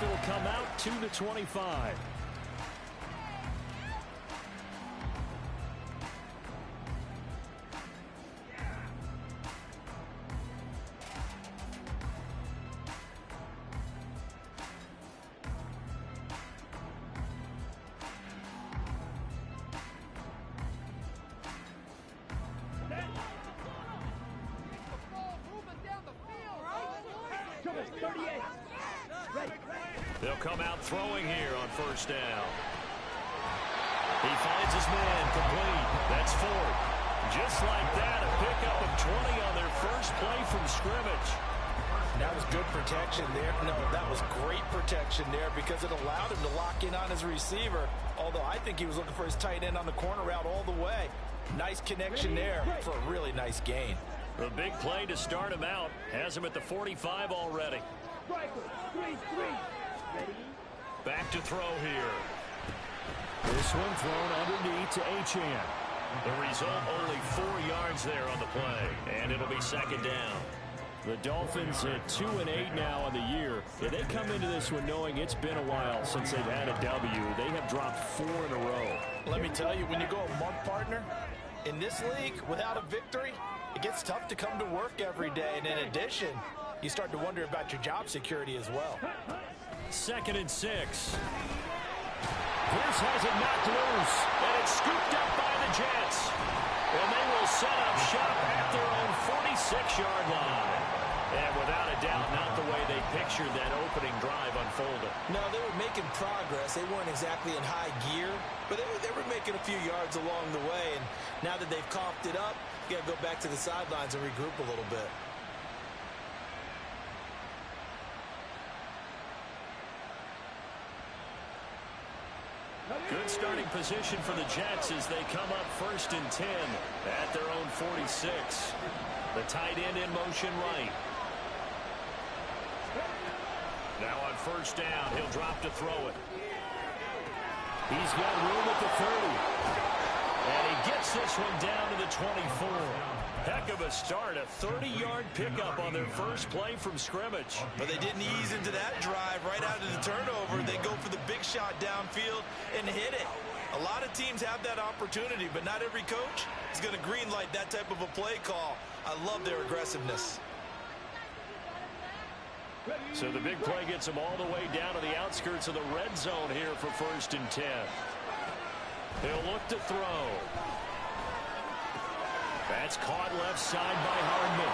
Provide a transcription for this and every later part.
It will come out to the 25. They'll come out throwing here on first down. He finds his man complete. That's fourth. Just like that, a pickup of 20 on their first play from scrimmage. That was good protection there. No, that was great protection there because it allowed him to lock in on his receiver. Although I think he was looking for his tight end on the corner route all the way. Nice connection there for a really nice gain. The big play to start him out has him at the 45 already. Back to throw here. This one thrown underneath to Achane. The result, only 4 yards there on the play, and it'll be second down. The Dolphins at 2-8 now on the year. Yeah, they come into this one knowing it's been a while since they've had a W. They have dropped 4 in a row. Let me tell you, when you go a month, partner, in this league, without a victory, it gets tough to come to work every day. And in addition, you start to wonder about your job security as well. 2nd and 6. Pierce has it knocked loose, and it's scooped up by the Jets. And they will set up shop at their own 46-yard line. And without a doubt, not the way they pictured that opening drive unfolding. No, they were making progress. They weren't exactly in high gear, but they were making a few yards along the way. And now that they've coughed it up, you got to go back to the sidelines and regroup a little bit. Good starting position for the Jets as they come up 1st and 10 at their own 46. The tight end in motion right. Now on first down, he'll drop to throw it. He's got room at the 30. And he gets this one down to the 24. Heck of a start, a 30-yard pickup on their first play from scrimmage. But they didn't ease into that drive right out of the turnover. They go for the big shot downfield and hit it. A lot of teams have that opportunity, but not every coach is going to greenlight that type of a play call. I love their aggressiveness. So the big play gets them all the way down to the outskirts of the red zone here for 1st and 10. He'll look to throw. That's caught left side by Hardman.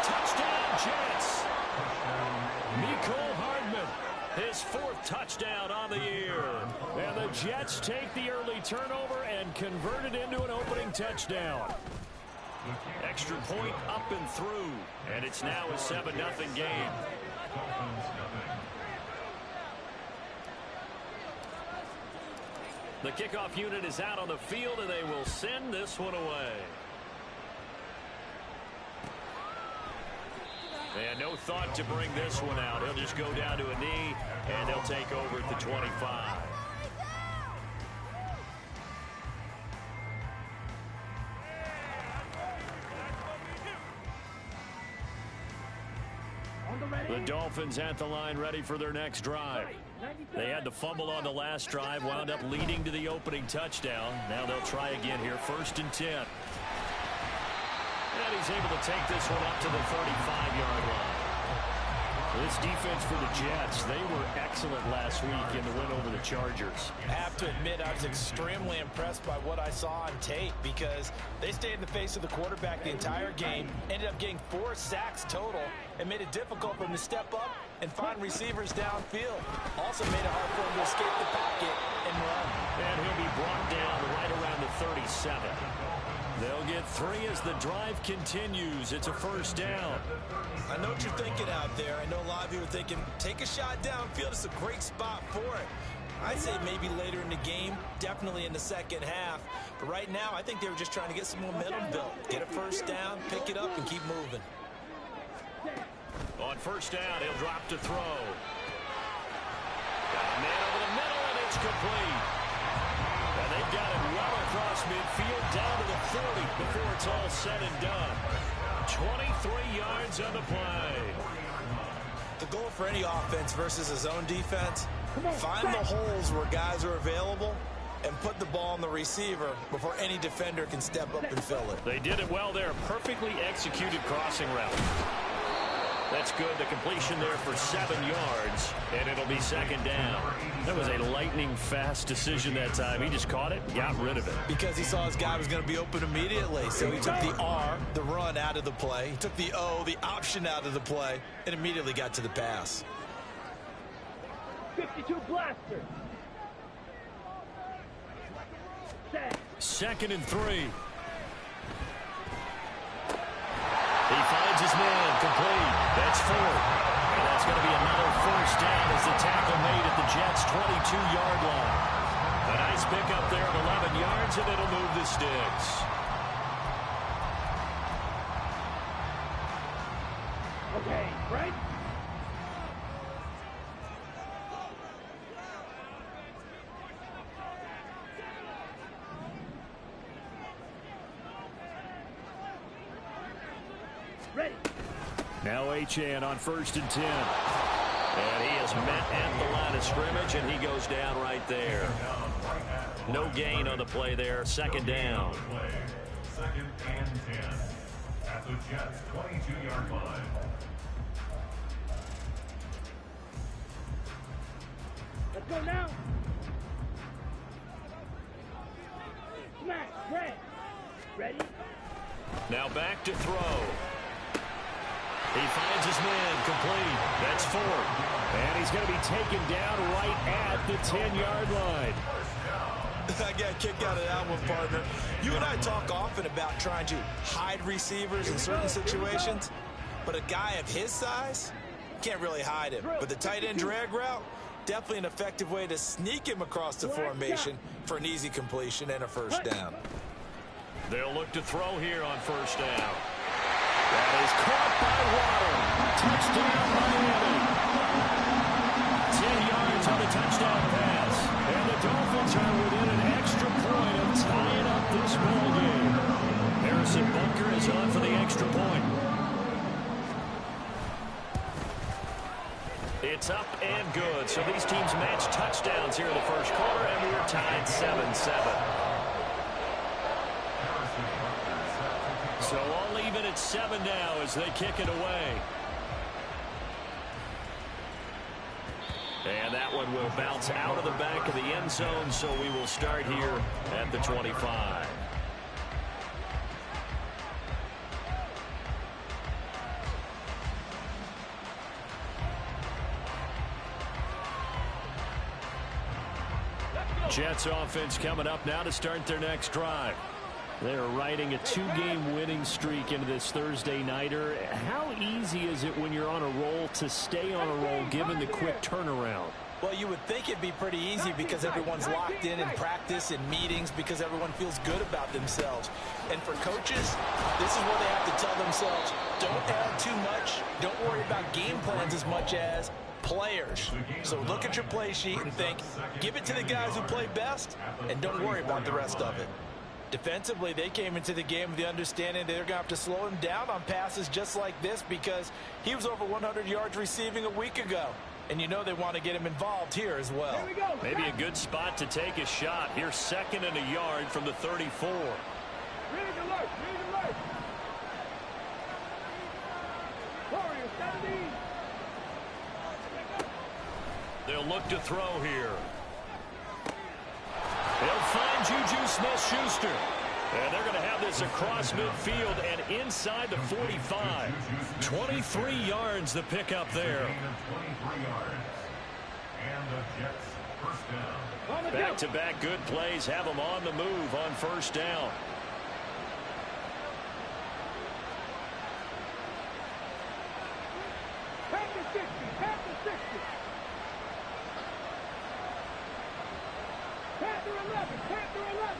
Touchdown, Jets. Mecole Hardman, his 4th touchdown on the year. And the Jets take the early turnover and convert it into an opening touchdown. Extra point up and through, and it's now a 7-0 game. The kickoff unit is out on the field, and they will send this one away. And no thought to bring this one out. He'll just go down to a knee, and they'll take over at the 25. The Dolphins at the line ready for their next drive. They had the fumble on the last drive, wound up leading to the opening touchdown. Now they'll try again here, 1st and 10. And he's able to take this one up to the 35-yard line. This defense for the Jets, they were excellent last week in the win over the Chargers. I have to admit, I was extremely impressed by what I saw on tape because they stayed in the face of the quarterback the entire game, ended up getting 4 sacks total, and made it difficult for him to step up and find receivers downfield. Also made it hard for him to escape the pocket and run. And he'll be brought down right around the 37. They'll get 3 as the drive continues. It's a 1st down. I know what you're thinking out there. I know a lot of you are thinking, take a shot downfield. It's a great spot for it. I'd say maybe later in the game, definitely in the second half. But right now, I think they were just trying to get some momentum built. Get a 1st down, pick it up, and keep moving. On 1st down, he'll drop to throw. Got a man over the middle, and it's complete. And they've got it well across midfield, down to the 40 before it's all said and done. 23 yards on the play. The goal for any offense versus a zone defense, find the holes where guys are available and put the ball on the receiver before any defender can step up and fill it. They did it well there. Perfectly executed crossing route. That's good. The completion there for 7 yards, and it'll be second down. That was a lightning-fast decision that time. He just caught it, got rid of it. Because he saw his guy was going to be open immediately. So he took the R, the run, out of the play. He took the O, the option, out of the play, and immediately got to the pass. 52 blaster. 2nd and 3. He finds his man, complete. That's 4. And that's going to be another first down as the tackle made at the Jets' 22-yard line. A nice pickup there of 11 yards, and it'll move the sticks. Okay, right? Ready. Now Achane on 1st and 10. And he is met at the line of scrimmage, and he goes down right there. No gain on the play there. 2nd down. 2nd and 10 at the Jets' 22-yard line. Let's go now. Smash, red. Ready? Now back to throw. He finds his man, complete. That's 4. And he's going to be taken down right at the 10-yard line. I got a kick out of that one, partner. You and I talk often about trying to hide receivers in certain situations, but a guy of his size can't really hide him. But the tight end drag route, definitely an effective way to sneak him across the formation for an easy completion and a first down. They'll look to throw here on 1st down. That is caught by Water. Touchdown, Miami. 10 yards on the touchdown pass. And the Dolphins are within an extra point of tying up this ball game. Harrison Bunker is on for the extra point. It's up and good. So these teams match touchdowns here in the first quarter, and we're tied 7-7. So all even at 7 now as they kick it away. And that one will bounce out of the back of the end zone, so we will start here at the 25. Jets offense coming up now to start their next drive. They're riding a 2-game winning streak into this Thursday nighter. How easy is it when you're on a roll to stay on a roll given the quick turnaround? Well, you would think it'd be pretty easy because everyone's locked in practice and meetings because everyone feels good about themselves. And for coaches, this is where they have to tell themselves, don't add too much. Don't worry about game plans as much as players. So look at your play sheet and think, give it to the guys who play best and don't worry about the rest of it. Defensively, they came into the game with the understanding they're going to have to slow him down on passes just like this because he was over 100 yards receiving a week ago. And you know they want to get him involved here as well. Here we go. Maybe a good spot to take a shot. Here's 2nd and a yard from the 34. Read alert. Read alert. Warriors 17. They'll look to throw here. They'll find Juju Smith-Schuster. And they're going to have this across midfield and inside the 45. 23 yards the pickup there. Back-to-back good plays have them on the move on 1st down. Panther 60. Panther 60. Panther 11. Panther 11.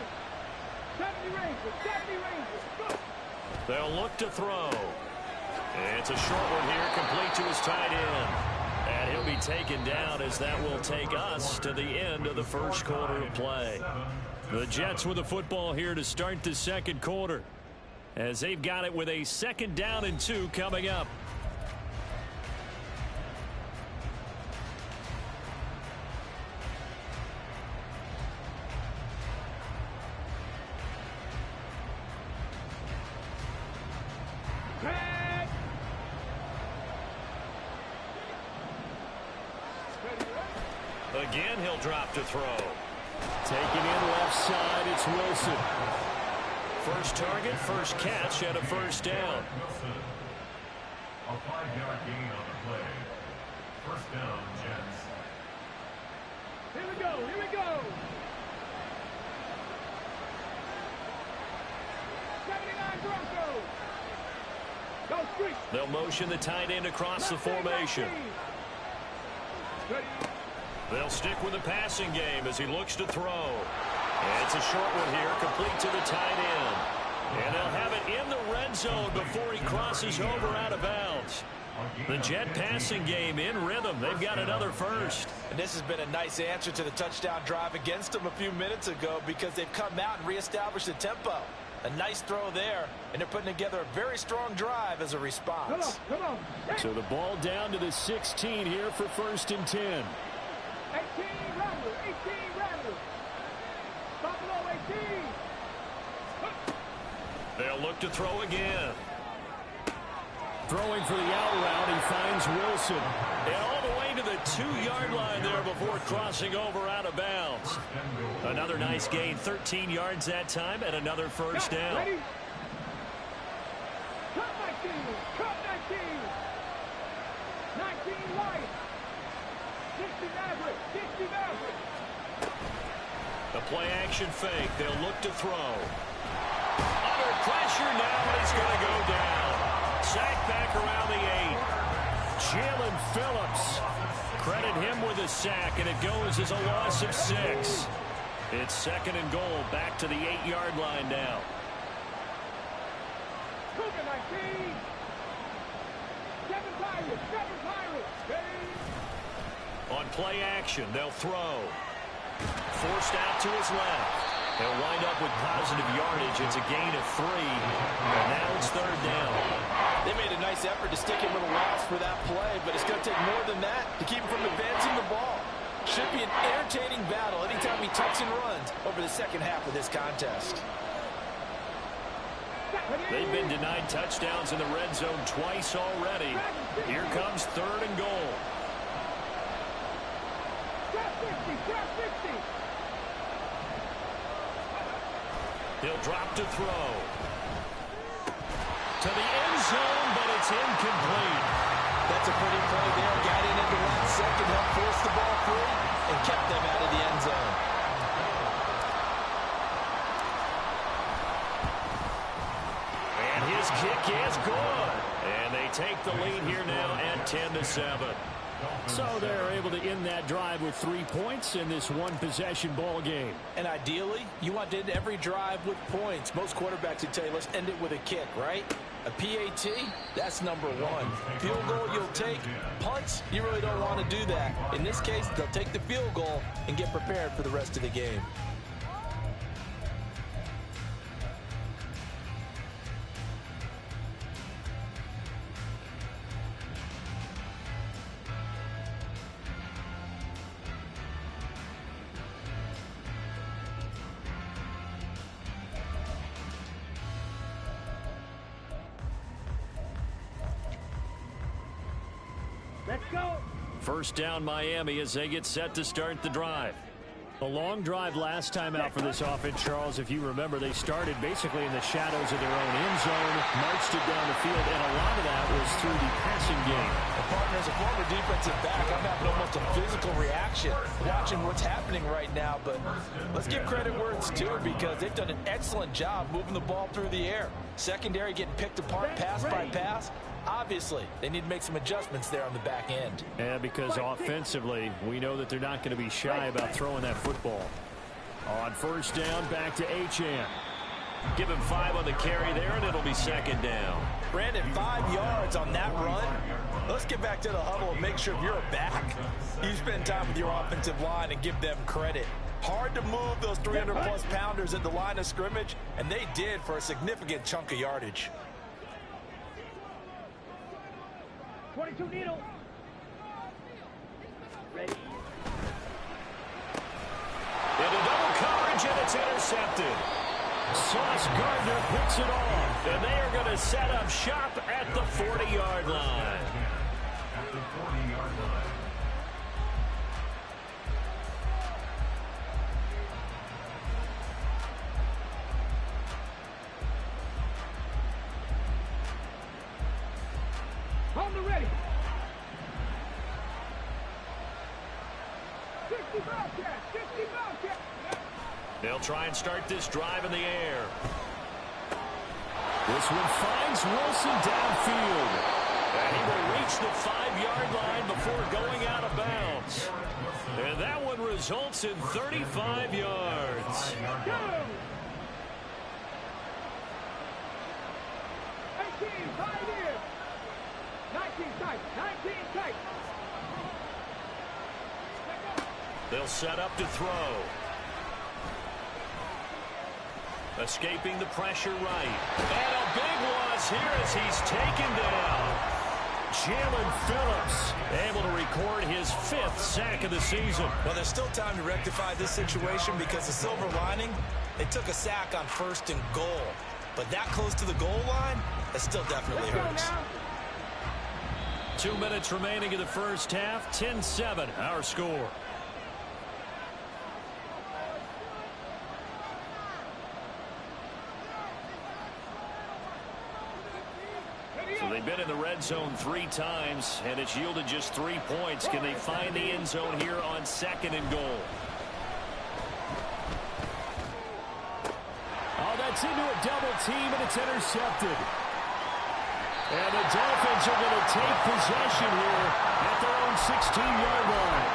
70 Rangers. 70 Rangers. Go. They'll look to throw. It's a short one here, complete to his tight end. And he'll be taken down as that will take us to the end of the first quarter of play. The Jets with the football here to start the second quarter, as they've got it with a 2nd down and 2 coming up. Again, he'll drop to throw. Taking in left side, it's Wilson. First target, first catch, and a first down. Wilson. A 5-yard gain on the play. First down, Jets. Here we go, here we go. 79 Broncos. Go street. They'll motion the tight end across the formation. They'll stick with the passing game as he looks to throw. And it's a short one here, complete to the tight end. And they'll have it in the red zone before he crosses over out of bounds. The Jet passing game in rhythm. They've got another first. And this has been a nice answer to the touchdown drive against them a few minutes ago because they've come out and reestablished the tempo. A nice throw there, and they're putting together a very strong drive as a response. Come on. So the ball down to the 16 here for 1st and 10. 18 Rattler. Buffalo 18. They'll look to throw again. Throwing for the out route, he finds Wilson. And all the way to the 2-yard line there before crossing over out of bounds. Another nice gain, 13 yards that time, and another first down. Ready? Cut 19. 19 Lions. 60 Maverick. The play action fake. They'll look to throw. Under pressure now, and he's going to go down. Sack back around the 8. Jalen Phillips. Credit him with a sack, and it goes as a loss of 6. It's 2nd and goal, back to the 8-yard line now. Cougar 19. 7 Pirates. On play action, they'll throw. Forced out to his left. They'll wind up with positive yardage. It's a gain of 3. And now it's 3rd down. They made a nice effort to stick him with a loss for that play, but it's going to take more than that to keep him from advancing the ball. Should be an entertaining battle anytime he tucks and runs over the second half of this contest. They've been denied touchdowns in the red zone twice already. Here comes 3rd and goal. He'll drop to throw. To the end zone, but it's incomplete. That's a pretty play there. Got in at the last second, helped force the ball free, and kept them out of the end zone. And his kick is good. And they take the lead here now at 10-7. So they're able to end that drive with 3 points in this one-possession ball game. And ideally, you want to end every drive with points. Most quarterbacks would tell you, let's end it with a kick, right? A PAT, that's number 1. Field goal you'll take. Punts, you really don't want to do that. In this case, they'll take the field goal and get prepared for the rest of the game. Let's go. First down Miami as they get set to start the drive. A long drive last time out for this offense, Charles. If you remember, they started basically in the shadows of their own end zone, marched it down the field, and a lot of that was through the passing game. Partner, as a former defensive back, I'm having almost a physical reaction watching what's happening right now. But let's give credit where it's due because they've done an excellent job moving the ball through the air. Secondary getting picked apart pass by pass. Obviously, they need to make some adjustments there on the back end. Yeah, because offensively, we know that they're not going to be shy about throwing that football. On first down, back to Achane. Give him 5 on the carry there, and it'll be 2nd down. Brandon, 5 yards on that run. Let's get back to the huddle and make sure if you're a back, you spend time with your offensive line and give them credit. Hard to move those 300-plus pounders at the line of scrimmage, and they did for a significant chunk of yardage. 22 needle. Ready. Into double coverage, and it's intercepted. Sauce Gardner picks it off. And they are going to set up shop at the 40-yard line. At the 40-yard line. On the ready. 60 Bobcat. 60 Bobcat. They'll try and start this drive in the air. This one finds Wilson downfield. And he will reach the 5-yard line before going out of bounds. And that one results in 35 yards. 18, 5 years. 19 tight. 19 tight. They'll set up to throw. Escaping the pressure right. And a big loss here as he's taken down. Jalen Phillips able to record his 5th sack of the season. Well, there's still time to rectify this situation because the silver lining, they took a sack on 1st and goal. But that close to the goal line, that still definitely hurts. 2 minutes remaining in the first half. 10-7 our score. So they've been in the red zone 3 times, and it's yielded just 3 points. Can they find the end zone here on 2nd and goal? Oh, that's into a double team, and it's intercepted. And the Dolphins are going to take possession here at their own 16-yard line.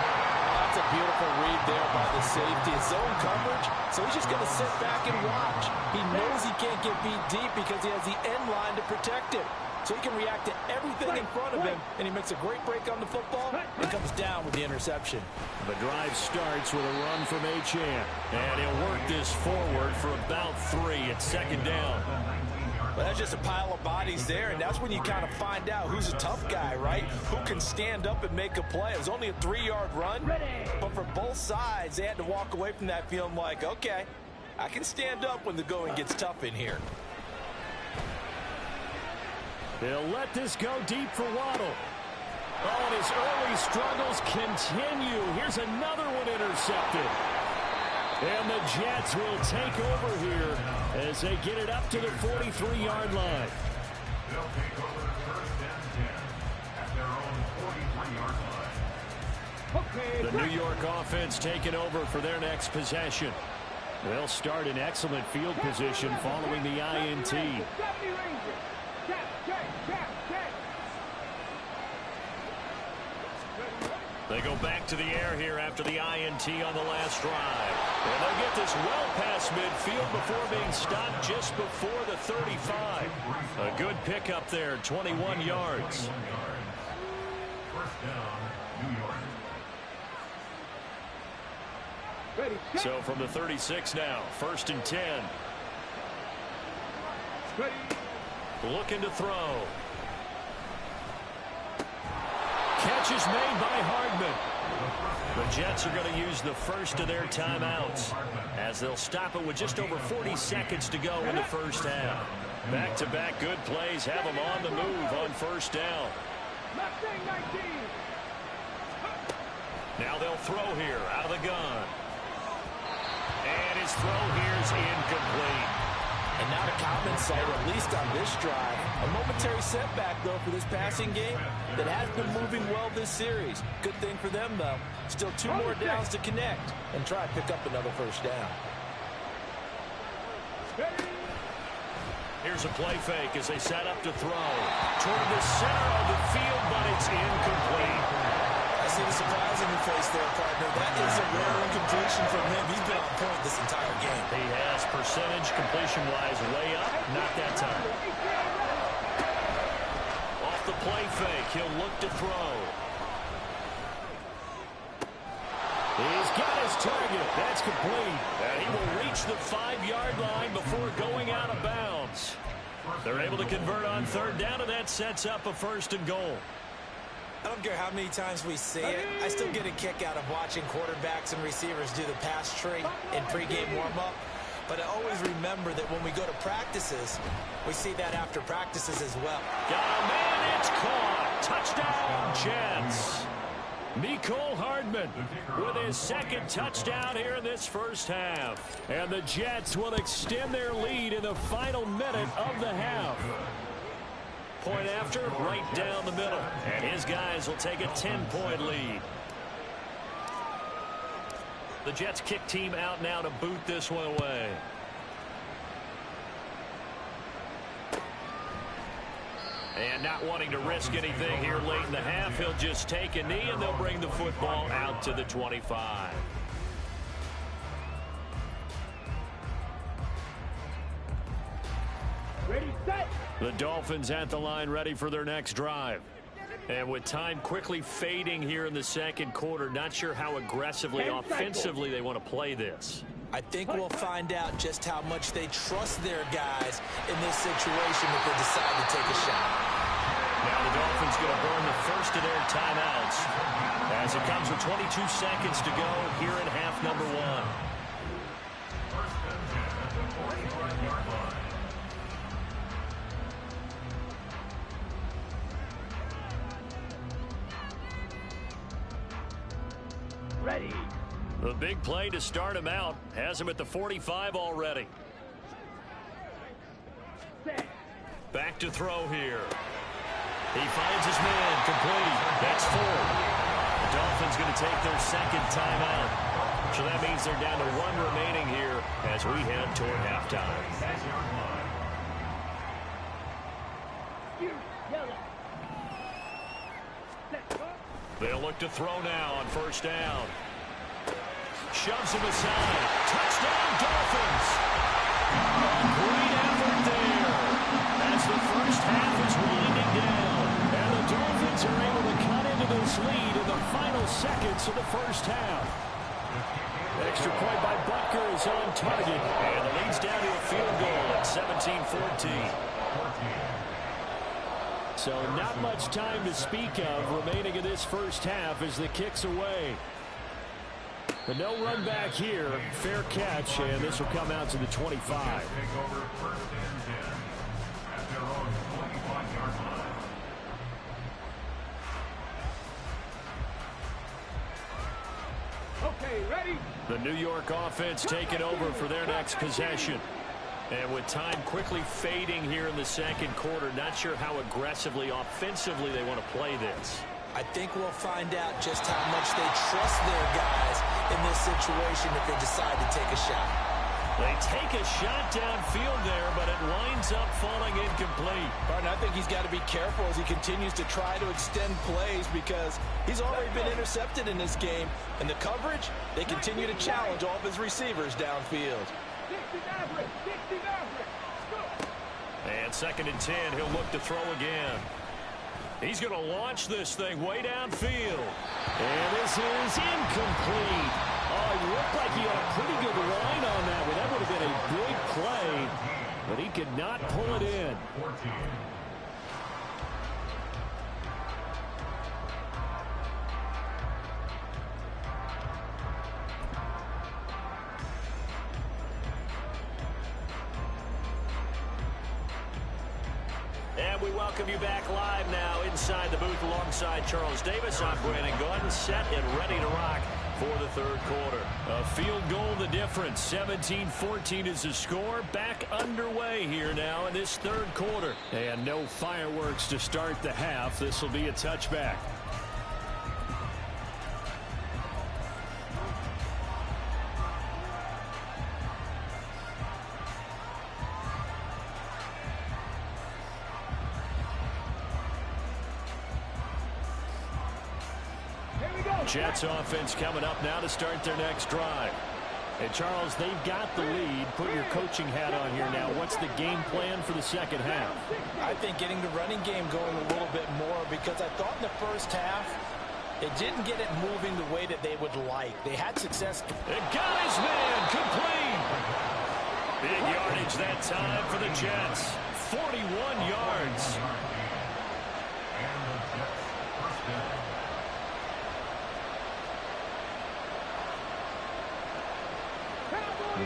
That's a beautiful read there by the safety. It's zone coverage, so he's just going to sit back and watch. He knows he can't get beat deep because he has the end line to protect him. So he can react to everything in front of him, and he makes a great break on the football and comes down with the interception. The drive starts with a run from Achane, and he'll work this forward for about 3 at 2nd down. Well, that's just a pile of bodies there, and that's when you kind of find out who's a tough guy, right? Who can stand up and make a play. It was only a 3-yard run, but for both sides, they had to walk away from that feeling like, okay, I can stand up when the going gets tough in here. They'll let this go deep for Waddle. Oh, and his early struggles continue. Here's another one intercepted. And the Jets will take over here as they get it up to the 43-yard line. They'll take over the 1st and 10 at their own 43-yard line. The New York offense taking over for their next possession. They'll start in excellent field position following the INT. They go back to the air here after the INT on the last drive. And they'll get this well past midfield before being stopped just before the 35. A good pickup there, 21 yards. 1st down, New York. So from the 36 now, 1st and 10. Looking to throw. Catch is made by Hardman. The Jets are going to use the first of their timeouts as they'll stop it with just over 40 seconds to go in the first half. Back-to-back good plays have them on the move on 1st down. Now they'll throw here out of the gun. And his throw here is incomplete. And not a common sight, at least on this drive. A momentary setback, though, for this passing game that has been moving well this series. Good thing for them, though. Still 2 more downs to connect and try to pick up another 1st down. Here's a play fake as they set up to throw. Toward the center of the field, but it's incomplete. I see the surprise in your face there, partner. That is a rare incompletion from him. He's been on point this entire game. He has percentage completion-wise way up. Not that time. Off the play fake, he'll look to throw. He's got his target. That's complete. And he will reach the 5-yard line before going out of bounds. They're able to convert on 3rd down, and that sets up a 1st and goal. I don't care how many times we see it. I still get a kick out of watching quarterbacks and receivers do the pass tree in pregame warm-up. But I always remember that when we go to practices, we see that after practices as well. Got a man, it's caught. Touchdown, Jets. Mecole Hardman with his 2nd touchdown here in this first half. And the Jets will extend their lead in the final minute of the half. Point after, right down the middle. And his guys will take a 10-point lead. The Jets kick team out now to boot this one away. And not wanting to risk anything here late in the half, he'll just take a knee, and they'll bring the football out to the 25. Ready, set. The Dolphins at the line ready for their next drive. And with time quickly fading here in the second quarter, not sure how aggressively, offensively they want to play this. I think we'll find out just how much they trust their guys in this situation if they decide to take a shot. Now the Dolphins going to burn the first of their timeouts as it comes with 22 seconds to go here in half number one. Ready. The big play to start him out has him at the 45 already. Set. Back to throw here. He finds his man complete. That's 4. The Dolphins going to take their second timeout. So that means they're down to 1 remaining here as we head toward halftime. Yellow. Set. They'll look to throw now on first down. Shoves him aside. Touchdown, Dolphins. A great effort there as the first half is winding down. And the Dolphins are able to cut into this lead in the final seconds of the first half. Extra point by Butker is on target. And the lead's down to a field goal at 17-14. So not much time to speak of remaining in this first half as the kick's away. But no run back here. Fair catch, and this will come out to the 25. Take over first and 10 at their own 25-yard line. Okay, ready. The New York offense taking over for their next possession. And with time quickly fading here in the second quarter, not sure how aggressively, offensively they want to play this. I think we'll find out just how much they trust their guys in this situation if they decide to take a shot. They take a shot downfield there, but it winds up falling incomplete. Martin, I think he's got to be careful as he continues to try to extend plays because he's already been intercepted in this game. And the coverage, they continue to challenge all of his receivers downfield. 60 average. 60 average. Go. And second and 10, he'll look to throw again. He's going to launch this thing way downfield. And this is incomplete. Oh, it looked like he had a pretty good line on that one. That would have been a big play, but he could not pull it in. 14. And we welcome you back live now inside the booth alongside Charles Davis. I'm Brandon Gordon, set and ready to rock for the third quarter. A field goal the difference. 17-14 is the score. Back underway here now in this third quarter. And no fireworks to start the half. This will be a touchback. Jets offense coming up now to start their next drive. And Charles, they've got the lead. Put your coaching hat on here now. What's the game plan for the second half? I think getting the running game going a little bit more because I thought in the first half it didn't get it moving the way that they would like. They had success. It got his man complete. Big yardage that time for the Jets. 41 yards. And the Jets first down.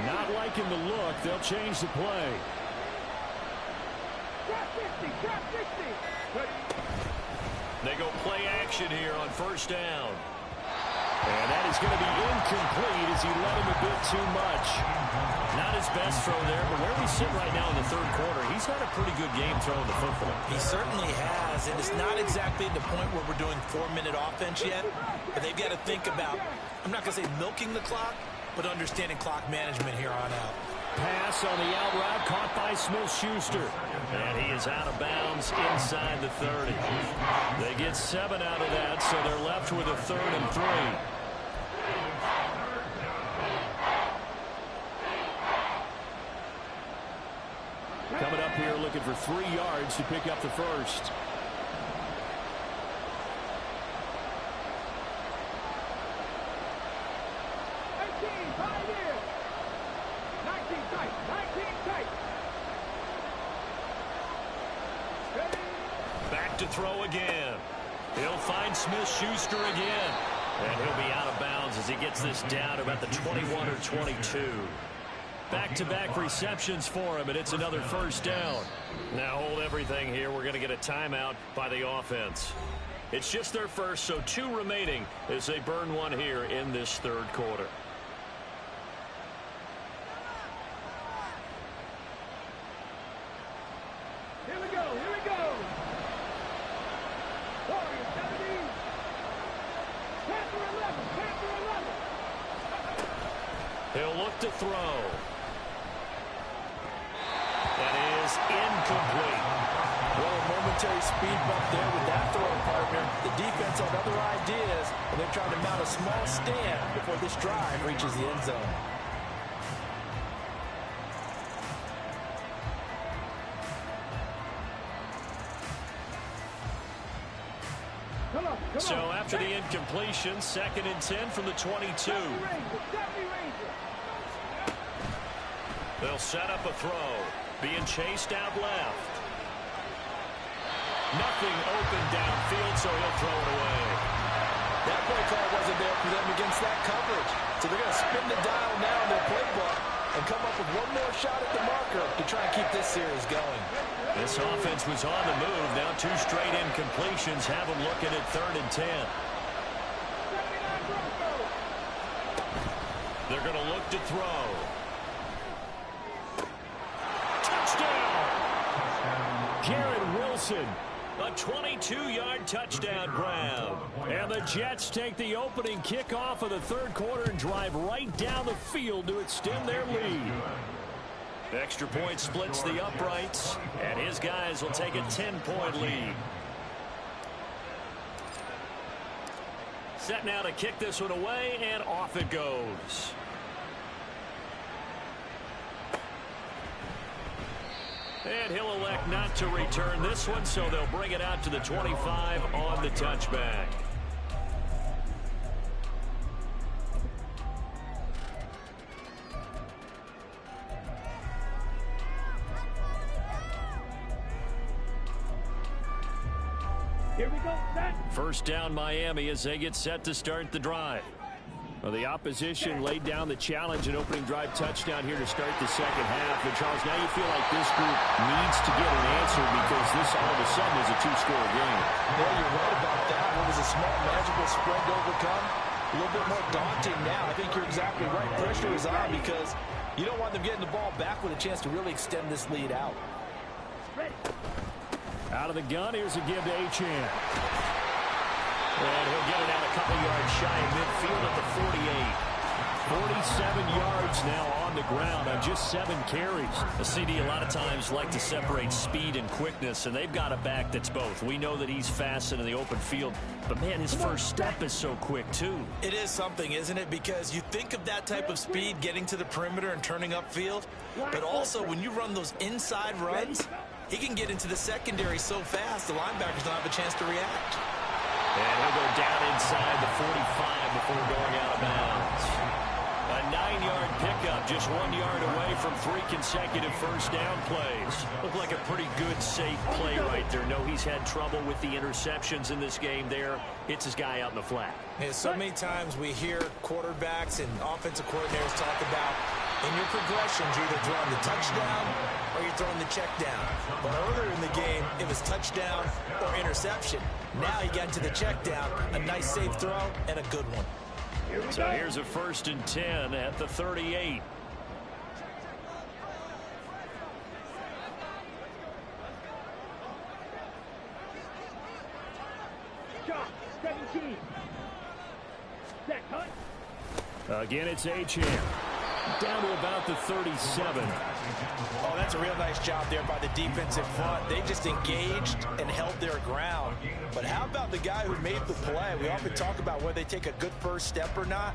Not liking the look. They'll change the play. Drop 50. Drop 60. Ready. They go play action here on first down. And that is is going to be incomplete as he let him a bit too much. Not his best throw there, but where we sit right now in the third quarter, he's had a pretty good game throwing the football. He certainly has, and it's not exactly the point where we're doing 4-minute offense yet, but they've got to think about, I'm not going to say milking the clock, but understanding clock management here on out. Pass on the out route caught by Smith-Schuster. And he is out of bounds inside the 30. They get 7 out of that, so they're left with a 3rd and 3. Coming up here looking for 3 yards to pick up the first. Back to throw again. He'll find Smith-Schuster again. And he'll be out of bounds as he gets this down about the 21 or 22. Back-to-back receptions for him, and it's another first down. Now hold everything here. We're going to get a timeout by the offense. It's just their first, so 2 remaining as they burn one here in this third quarter. Here we go, here we go. Warriors, 17. Panther 11, Panther 11. He'll look to throw. That is incomplete. Well, a momentary speed bump there with that throwing partner. The defense had other ideas, and they're trying to mount a small stand before this drive reaches the end zone. So after the incompletion, 2nd and 10 from the 22. They'll set up a throw. Being chased out left. Nothing open downfield, so he'll throw it away. That play call wasn't there for them against that coverage. So they're going to spin the dial now in their playbook and come up with one more shot at the marker to try and keep this series going. This offense was on the move. Now 2 straight incompletions have them looking at 3rd and 10. They're going to look to throw. Touchdown! Garrett Wilson. A 22-yard touchdown grab. And the Jets take the opening kickoff of the third quarter and drive right down the field to extend their lead. Extra point splits the uprights, and his guys will take a 10-point lead. Set now to kick this one away, and off it goes. And he'll elect not to return this one, so they'll bring it out to the 25 on the touchback. Here we go, set. First down Miami as they get set to start the drive. Well, the opposition laid down the challenge and opening drive touchdown here to start the second half. And Charles, now you feel like this group needs to get an answer because this all of a sudden is a 2-score game. Yeah, you're right about that. What was a small magical spread to overcome? A little bit more daunting now. I think you're exactly right. Pressure is on because you don't want them getting the ball back with a chance to really extend this lead out. Out of the gun, here's a give to Achane. And he'll get it out a couple yards shy of midfield at the 48. 47 yards now on the ground on just 7 carries. The CD a lot of times like to separate speed and quickness, and they've got a back that's both. We know that he's fast in the open field, but man, his first step is so quick too. It is something, isn't it? Because you think of that type of speed getting to the perimeter and turning upfield, but also when you run those inside runs, he can get into the secondary so fast the linebackers don't have a chance to react. And he'll go down inside the 45 before going out of bounds. A 9-yard pickup, just 1 yard away from 3 consecutive first down plays. Looked like a pretty good, safe play right there. No, he's had trouble with the interceptions in this game there. Hits his guy out in the flat. And so many times we hear quarterbacks and offensive coordinators talk about in your progressions, you're either throwing the touchdown or you're throwing the check down. But earlier in the game, it was touchdown or interception. Now he got to the check down, a nice safe throw, and a good one. So here's a 1st and 10 at the 38. Shot 17. Set hunt. Again, it's Achane. Down to about the 37. Oh, that's a real nice job there by the defensive front. They just engaged and held their ground. But how about the guy who made the play? We often talk about whether they take a good first step or not.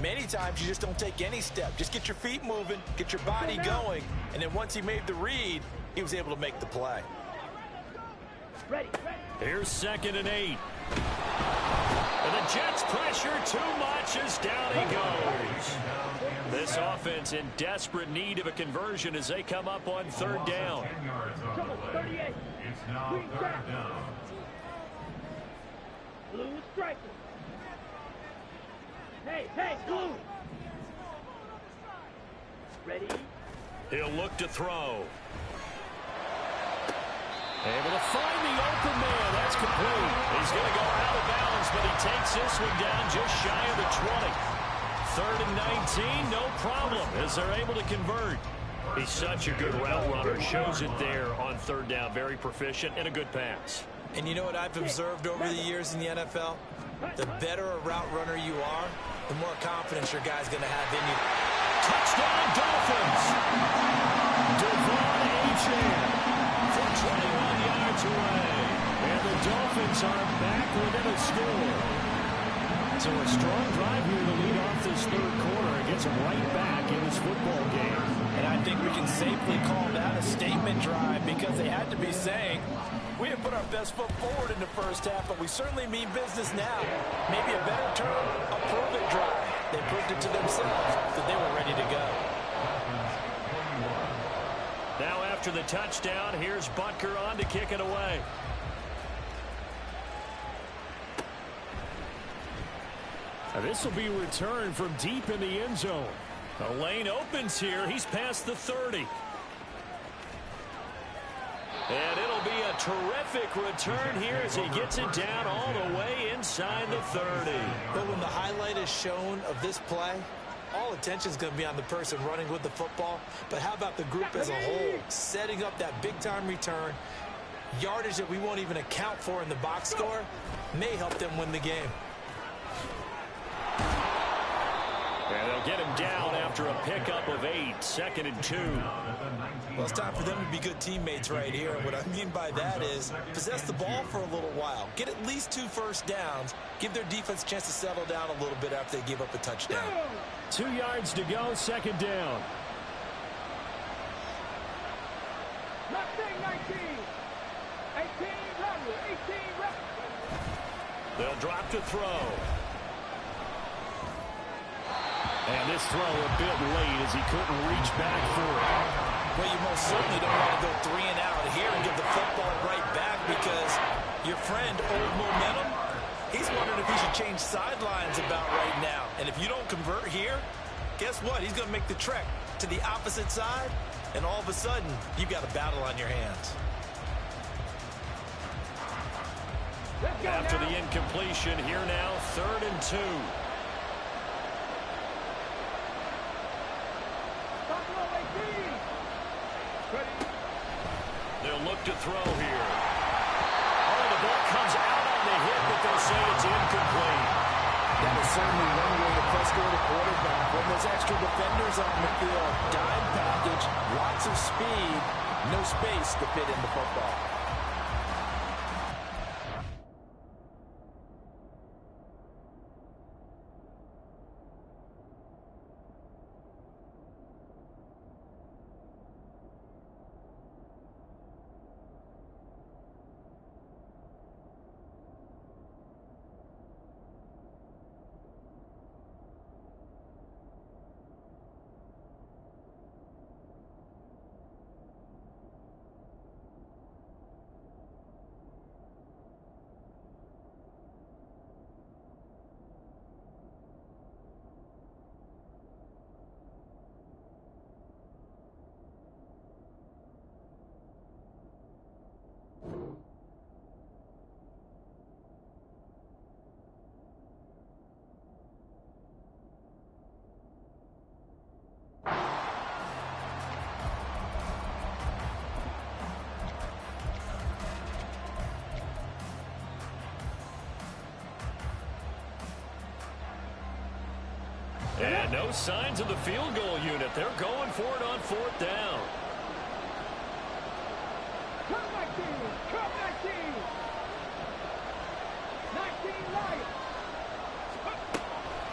Many times you just don't take any step. Just get your feet moving, get your body going, and then once he made the read, he was able to make the play. Ready. Here's 2nd and 8. And the Jets pressure too much as down he goes. This offense in desperate need of a conversion as they come up on 3rd down. 10 yards on the play. It's now 3rd down. Blue is striking. Hey, blue. Ready. He'll look to throw. Able to find the open man. That's complete. He's going to go out of bounds, but he takes this one down just shy of the 20. 3rd and 19, no problem, as they're able to convert. He's such a good route runner. Shows it there on 3rd down. Very proficient and a good pass. And you know what I've observed over the years in the NFL? The better a route runner you are, the more confidence your guy's going to have in you. Touchdown, Dolphins! Devon Achane from 21 yards away. And the Dolphins are back within a score. So a strong drive here to lead off this 3rd quarter and gets them right back in this football game. And I think we can safely call that a statement drive because they had to be saying, we didn't put our best foot forward in the first half, but we certainly mean business now. Maybe a better term, a prove-it drive. They proved it to themselves that they were ready to go. Now after the touchdown, here's Butker on to kick it away. This will be returned from deep in the end zone. The lane opens here. He's past the 30. And it'll be a terrific return here as he gets it down all the way inside the 30. But when the highlight is shown of this play, all attention is going to be on the person running with the football. But how about the group as a whole, setting up that big-time return, yardage that we won't even account for in the box score, may help them win the game. And they'll get him down after a pickup of 8, 2nd and 2. Well, it's time for them to be good teammates right here. And what I mean by that is possess the ball for a little while. Get at least 2 first downs. Give their defense a chance to settle down a little bit after they give up a touchdown. 2 yards to go, 2nd down. Mustang 19. 18 level. 18 level. They'll drop to throw. And this throw a bit late as he couldn't reach back for it. Well, you most certainly don't want to go 3 and out here and give the football right back because your friend, Old Momentum, he's wondering if he should change sidelines about right now. And if you don't convert here, guess what? He's going to make the trek to the opposite side, and all of a sudden, you've got a battle on your hands. After the incompletion, here now, 3rd and 2. They'll look to throw here. Oh, the ball comes out on the hit, but they'll say it's incomplete. That is certainly one way to press go to quarterback. When there's extra defenders on the field, dime package, lots of speed, no space to fit in the football. And no signs of the field goal unit. They're going for it on 4th down. Come 19. Come 19. 19 Lions.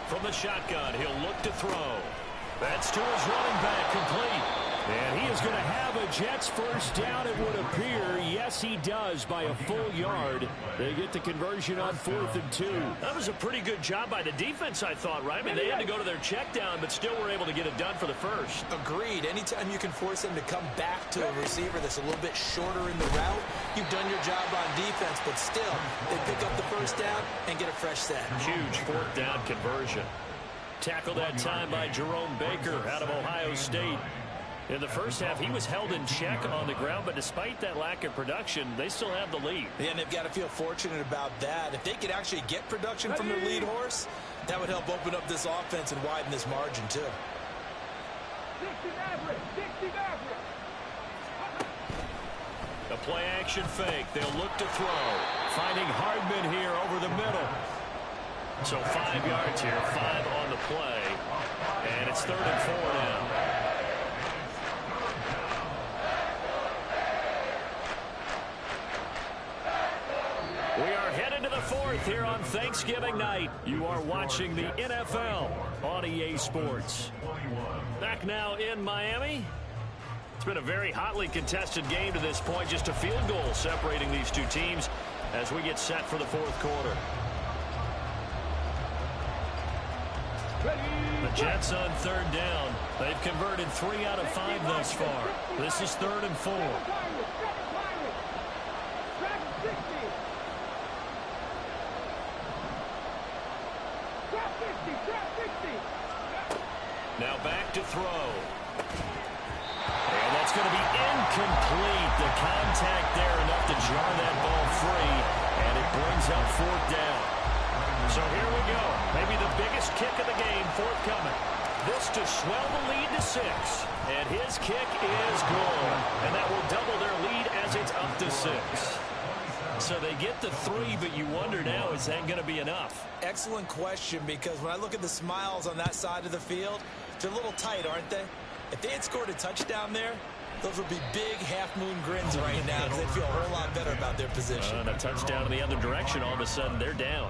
From the shotgun, he'll look to throw. That's to his running back, complete. And he is going to have a Jets first down, it would appear. Yes, he does, by a full yard. They get the conversion on 4th and 2. That was a pretty good job by the defense, I thought, right? I mean, they had to go to their check down, but still were able to get it done for the first. Agreed. Anytime you can force them to come back to a receiver that's a little bit shorter in the route, you've done your job on defense, but still, they pick up the first down and get a fresh set. Huge 4th down conversion. Tackled that time by Jerome Baker out of Ohio State. In the first half, he was held in check on the ground, but despite that lack of production, they still have the lead. Yeah, and they've got to feel fortunate about that. If they could actually get production from their lead horse, that would help open up this offense and widen this margin, too. 60 average. 60 average. A play-action fake. They'll look to throw. Finding Hardman here over the middle. So 5 yards here, 5 on the play. And it's 3rd and 4 now. We are headed to the 4th here on Thanksgiving night. You are watching the NFL on EA Sports. Back now in Miami. It's been a very hotly contested game to this point. Just a field goal separating these two teams as we get set for the 4th quarter. The Jets on 3rd down. They've converted 3 out of 5 thus far. This is 3rd and 4. Now back to throw. And that's going to be incomplete. The contact there enough to jar that ball free. And it brings up 4th down. So here we go. Maybe the biggest kick of the game forthcoming. This to swell the lead to 6. And his kick is good. And that will double their lead as it's up to 6. So they get the 3, but you wonder now, is that going to be enough? Excellent question, because when I look at the smiles on that side of the field, they're a little tight, aren't they? If they had scored a touchdown there, those would be big half-moon grins right now because they feel a whole lot better about their position. And a touchdown in the other direction, all of a sudden they're down.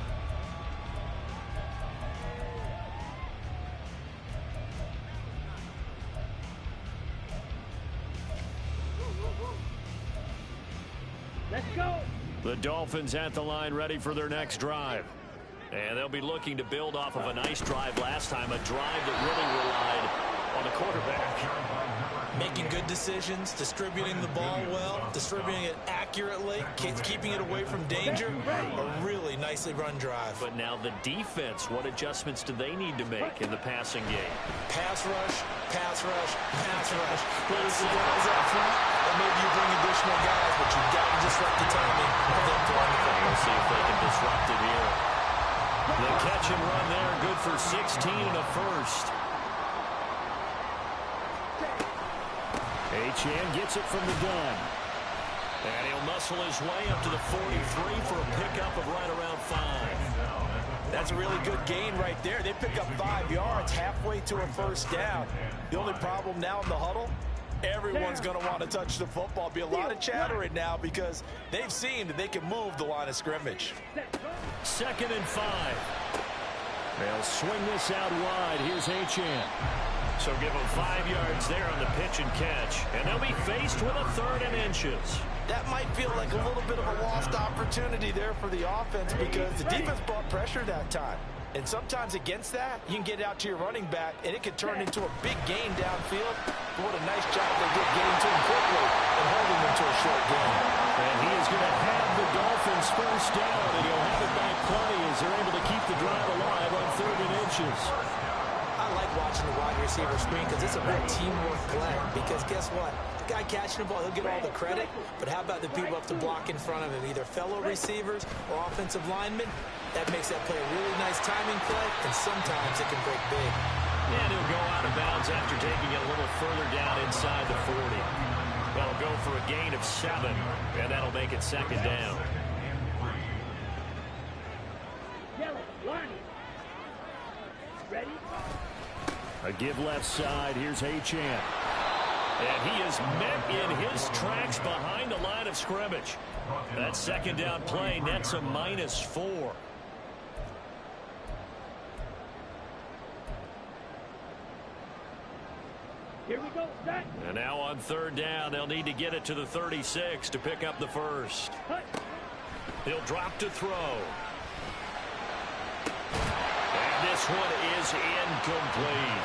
Let's go. The Dolphins at the line ready for their next drive. And they'll be looking to build off of a nice drive last time, a drive that really relied on the quarterback. Making good decisions, distributing the ball well, distributing it accurately, keeping it away from danger. A really nicely run drive. But now the defense, what adjustments do they need to make in the passing game? Pass rush, pass rush, pass rush. Whether it's the guys up front, or maybe you bring additional guys, but you've got to disrupt the timing of them throwing the football. We'll see if they can disrupt it here. The catch and run there, good for 16 and a first. Achane gets it from the gun. And he'll muscle his way up to the 43 for a pickup of right around 5. That's a really good gain right there. They pick up 5 yards halfway to a first down. The only problem now in the huddle, everyone's going to want to touch the football. Be a lot of chattering now because they've seen that they can move the line of scrimmage. 2nd and 5. They'll swing this out wide. Here's Achane. So give them 5 yards there on the pitch and catch. And they'll be faced with a 3rd and inches. That might feel like a little bit of a lost opportunity there for the offense because the defense brought pressure that time. And sometimes against that, you can get out to your running back, and it could turn into a big gain downfield. But what a nice job they did getting to him quickly and holding him to a short gain. And he is going to have the Dolphins first down, and he'll have it back plenty as they're able to keep the drive alive on 3rd and inches. I like watching the wide receiver screen because it's a real teamwork play. Because guess what? The guy catching the ball, he'll get all the credit. But how about the people up to block in front of him, either fellow receivers or offensive linemen? That makes that play a really nice timing play, and sometimes it can break big. And he'll go out of bounds after taking it a little further down inside the 40. That'll go for a gain of 7, and that'll make it 2nd down. Ready? A give left side. Here's Achane. And he is met in his tracks behind the line of scrimmage. That second down play nets a -4. Here we go, set. And now on third down, they'll need to get it to the 36 to pick up the first. Cut. He'll drop to throw. And this one is incomplete.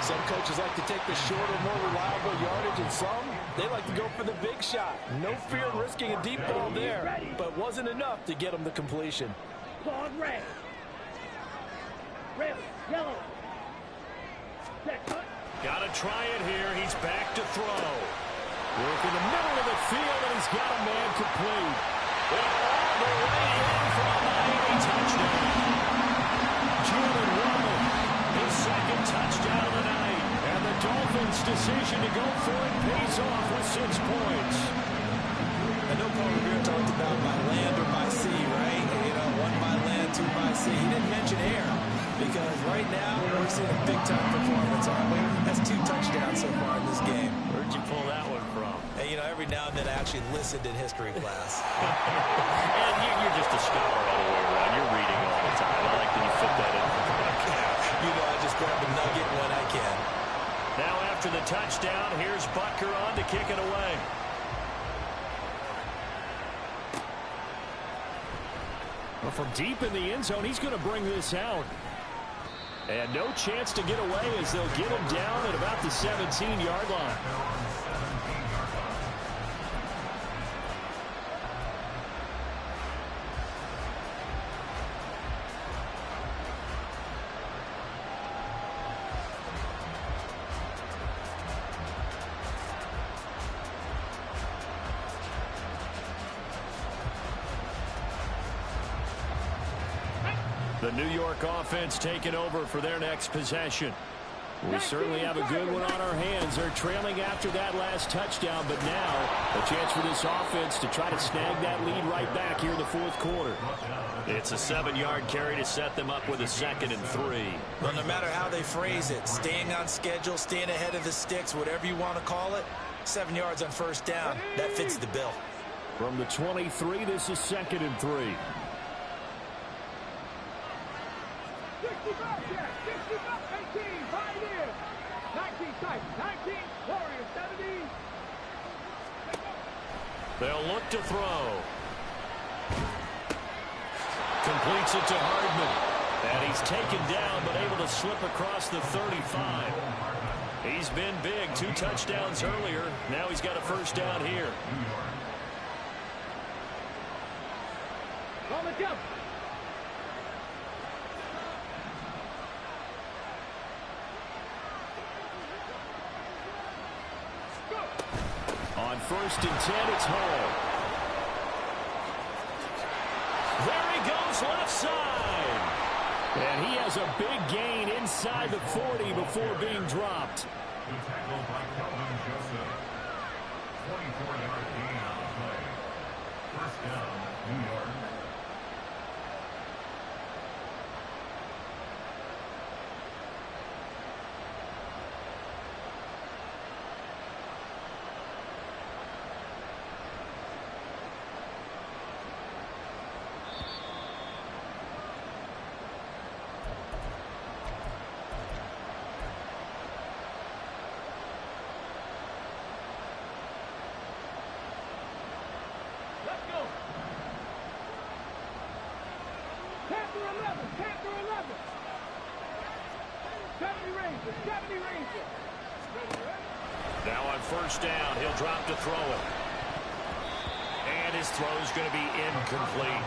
Some coaches like to take the shorter, more reliable yardage, and some, they like to go for the big shot. No fear in risking a deep ball there, but wasn't enough to get him the completion. Claude red. Red, yellow. Set, cut. Got to try it here. He's back to throw. Work in the middle of the field, and he's got a man complete. And all the way in for a Miami touchdown. Jalen Waddle, his second touchdown of the night. And the Dolphins' decision to go for it pays off with 6 points. I know Paul Revere talked about by land or by sea, right? You know, one by land, two by sea. He didn't mention air because right now we're seeing a big-time performance, aren't we? That's 2 touchdowns so far in this game. Where'd you pull that one from? Hey, you know, every now and then I actually listened in history class. And you're just a scholar all the way around. You're reading all the time. I like that you fit that in. You know, I just grab a nugget when I can. Now after the touchdown, here's Butker on to kick it away. Well, from deep in the end zone, he's going to bring this out. And no chance to get away as they'll get him down at about the 17-yard line. The New York offense taking over for their next possession. We certainly have a good one on our hands. They're trailing after that last touchdown, but now a chance for this offense to try to snag that lead right back here in the fourth quarter. It's a 7-yard carry to set them up with a 2nd and 3. Well, no matter how they phrase it, staying on schedule, staying ahead of the sticks, whatever you want to call it, 7 yards on first down, that fits the bill. From the 23, this is 2nd and 3. 65, yeah, 65, 18, Pioneers. 19, Titan, 19, Warriors, 17. They'll look to throw. Completes it to Hardman. And he's taken down, but able to slip across the 35. He's been big. 2 touchdowns earlier. Now he's got a first down here. On the jump. On 1st and 10, it's Hall. There he goes left side. And he has a big gain inside the 40 before being dropped. Good tackle by Calvin Joseph. 24-yard gain on the play. First down, New York. Let's go. Panther 11, Panther 11. 70 Rangers, 70 Rangers. Now on first down, he'll drop to throw it. And his throw's going to be incomplete.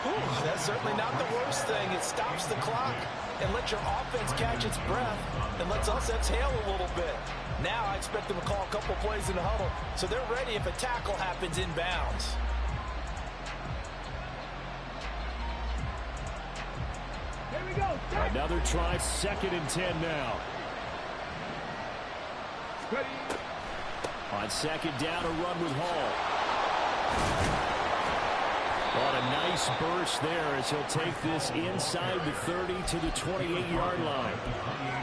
Whew, that's certainly not the worst thing. It stops the clock and lets your offense catch its breath and lets us exhale a little bit. Now I expect them to call a couple plays in the huddle so they're ready if a tackle happens inbounds. Here we go. Set. Another try, 2nd and 10 now. Ready. On 2nd down, a run with Hall. On a nice burst there as he'll take this inside the 30 to the 28-yard line.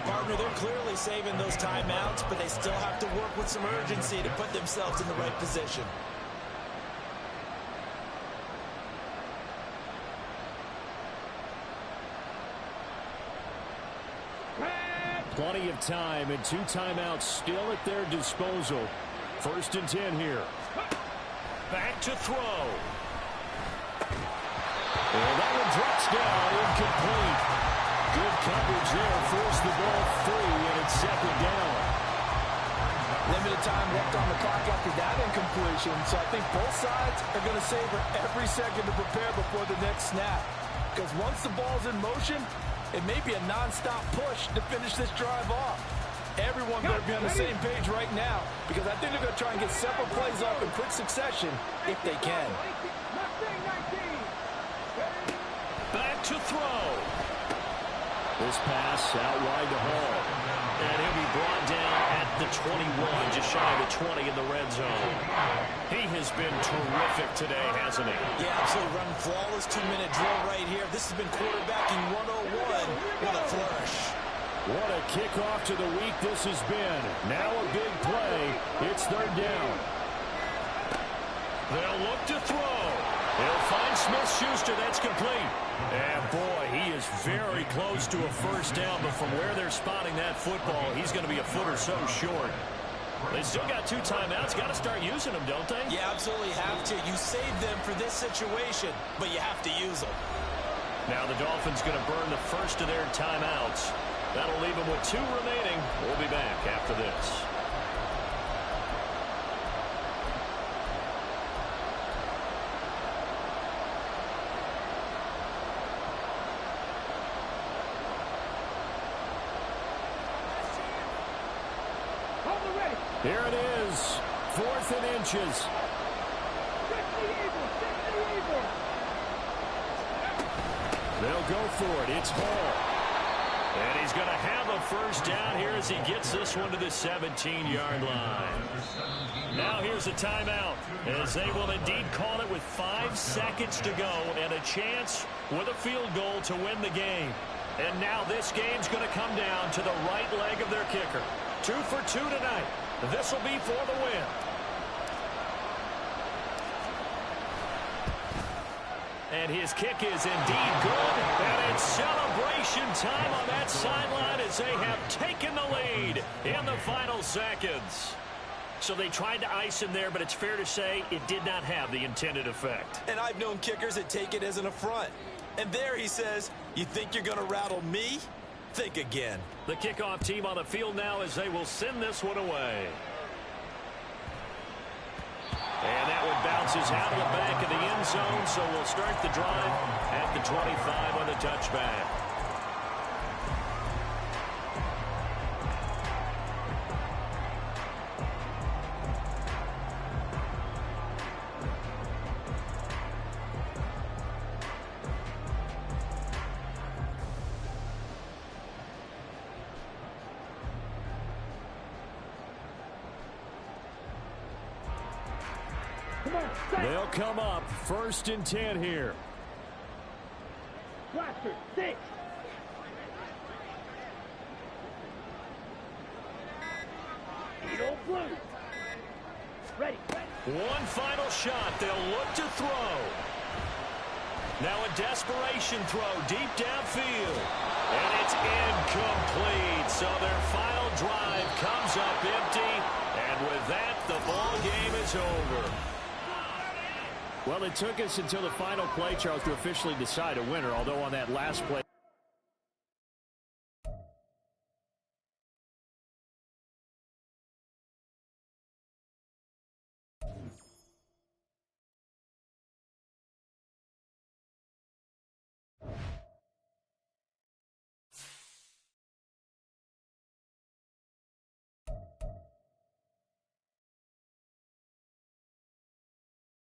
Partner, they're clearly saving those timeouts, but they still have to work with some urgency to put themselves in the right position. Plenty of time and 2 timeouts still at their disposal. 1st and 10 here. Back to throw. And that one drops down, incomplete. Good coverage there, forced the ball free, and it's 2nd down. Limited time left on the clock after that incompletion, so I think both sides are going to savor every second to prepare before the next snap. Because once the ball's in motion, it may be a non-stop push to finish this drive off. Everyone better be on the same page right now, because I think they're going to try and get several plays off in quick succession if they can. Back to throw. This pass out wide to Hall. And he'll be brought down at the 21, just shy of the 20 in the red zone. He has been terrific today, hasn't he? Yeah, absolutely. Running flawless 2-minute drill right here. This has been quarterbacking 101 with a flourish. What a kickoff to the week this has been. Now a big play. It's 3rd down. They'll look to throw. He'll find Smith-Schuster. That's complete. And boy, he is very close to a 1st down, but from where they're spotting that football, he's going to be a foot or so short. They still got 2 timeouts. Got to start using them, don't they? You absolutely have to. You save them for this situation, but you have to use them. Now the Dolphins going to burn the first of their timeouts. That'll leave them with 2 remaining. We'll be back after this. Here it is, 4th and inches. They'll go for it. It's Hall. And he's going to have a 1st down here as he gets this one to the 17-yard line. Now here's a timeout, as they will indeed call it with 5 seconds to go and a chance with a field goal to win the game. And now this game's going to come down to the right leg of their kicker. 2 for 2 tonight. This will be for the win. And his kick is indeed good. And it's celebration time on that sideline as they have taken the lead in the final seconds. So they tried to ice him there, but it's fair to say it did not have the intended effect. And I've known kickers that take it as an affront. And there he says, you think you're going to rattle me? Think again. The kickoff team on the field now as they will send this one away. And that one bounces out of the back of the end zone, so we'll start the drive at the 25 on the touchback. They'll come up 1st and 10 here. Blaster, 6. Eagle blue. Ready. One final shot. They'll look to throw. Now a desperation throw deep downfield. And it's incomplete. So their final drive comes up empty. And with that, the ball game is over. Well, it took us until the final play, Charles, to officially decide a winner, although on that last play,